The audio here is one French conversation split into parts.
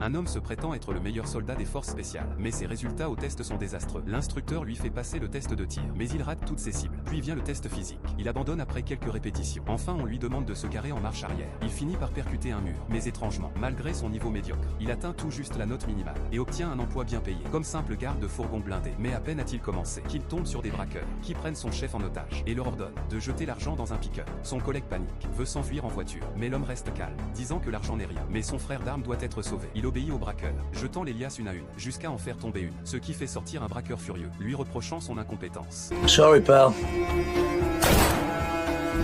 Un homme se prétend être le meilleur soldat des forces spéciales, mais ses résultats au test sont désastreux. L'instructeur lui fait passer le test de tir, mais il rate toutes ses cibles. Puis vient le test physique. Il abandonne après quelques répétitions. Enfin, on lui demande de se garer en marche arrière. Il finit par percuter un mur, mais étrangement, malgré son niveau médiocre, il atteint tout juste la note minimale et obtient un emploi bien payé, comme simple garde de fourgon blindé. Mais à peine a-t-il commencé qu'il tombe sur des braqueurs, qui prennent son chef en otage et leur ordonnent de jeter l'argent dans un pick-up. Son collègue panique, veut s'enfuir en voiture, mais l'homme reste calme, disant que l'argent n'est rien. Mais son frère d'armes doit être sauvé. Il obéit aux braqueurs, jetant les liasses une à une, jusqu'à en faire tomber une, ce qui fait sortir un braqueur furieux, lui reprochant son incompétence. Sorry, pal.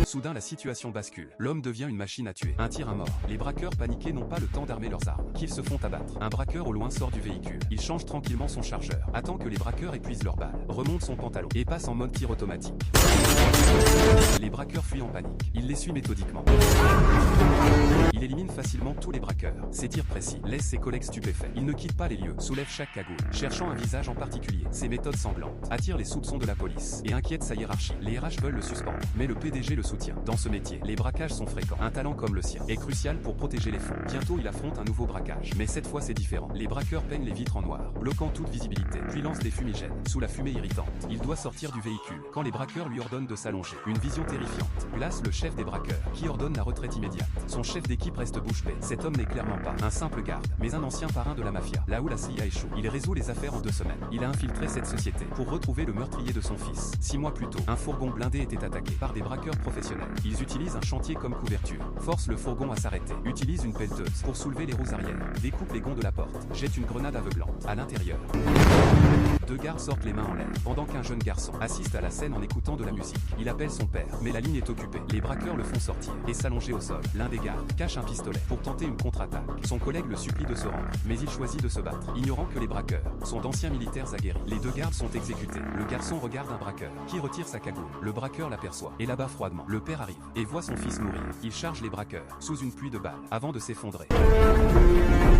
Soudain la situation bascule, l'homme devient une machine à tuer, un tir à mort. Les braqueurs paniqués n'ont pas le temps d'armer leurs armes, qu'ils se font abattre. Un braqueur au loin sort du véhicule, il change tranquillement son chargeur, attend que les braqueurs épuisent leurs balles, remonte son pantalon et passe en mode tir automatique. Les braqueurs fuient en panique, il les suit méthodiquement. Il élimine facilement tous les braqueurs. Ses tirs précis laissent ses collègues stupéfaits. Il ne quitte pas les lieux, soulève chaque cagoule, cherchant un visage en particulier. Ses méthodes sanglantes attirent les soupçons de la police et inquiètent sa hiérarchie. Les RH veulent le suspendre, mais le PDG le soutient. Dans ce métier, les braquages sont fréquents. Un talent comme le sien est crucial pour protéger les fonds. Bientôt, il affronte un nouveau braquage, mais cette fois c'est différent. Les braqueurs peignent les vitres en noir, bloquant toute visibilité, puis lancent des fumigènes. Sous la fumée irritante, il doit sortir du véhicule quand les braqueurs lui ordonnent de s'allonger. Une vision terrifiante glace le chef des braqueurs, qui ordonne la retraite immédiate. Son chef d'équipe reste bouche bée. Cet homme n'est clairement pas un simple garde, mais un ancien parrain de la mafia. Là où la CIA échoue, il résout les affaires en 2 semaines. Il a infiltré cette société pour retrouver le meurtrier de son fils. 6 mois plus tôt, un fourgon blindé était attaqué par des braqueurs professionnels. Ils utilisent un chantier comme couverture, forcent le fourgon à s'arrêter, utilisent une pelleteuse pour soulever les roues arrière, découpent les gonds de la porte, jettent une grenade aveuglante à l'intérieur. 2 gardes sortent les mains en l'air, pendant qu'un jeune garçon assiste à la scène en écoutant de la musique. Il appelle son père, mais la ligne est occupée. Les braqueurs le font sortir et s'allonger au sol. L'un des gardes cache un pistolet pour tenter une contre-attaque. Son collègue le supplie de se rendre, mais il choisit de se battre, ignorant que les braqueurs sont d'anciens militaires aguerris. Les 2 gardes sont exécutés. Le garçon regarde un braqueur qui retire sa cagoule. Le braqueur l'aperçoit et l'abat froidement. Le père arrive et voit son fils mourir. Il charge les braqueurs sous une pluie de balles avant de s'effondrer.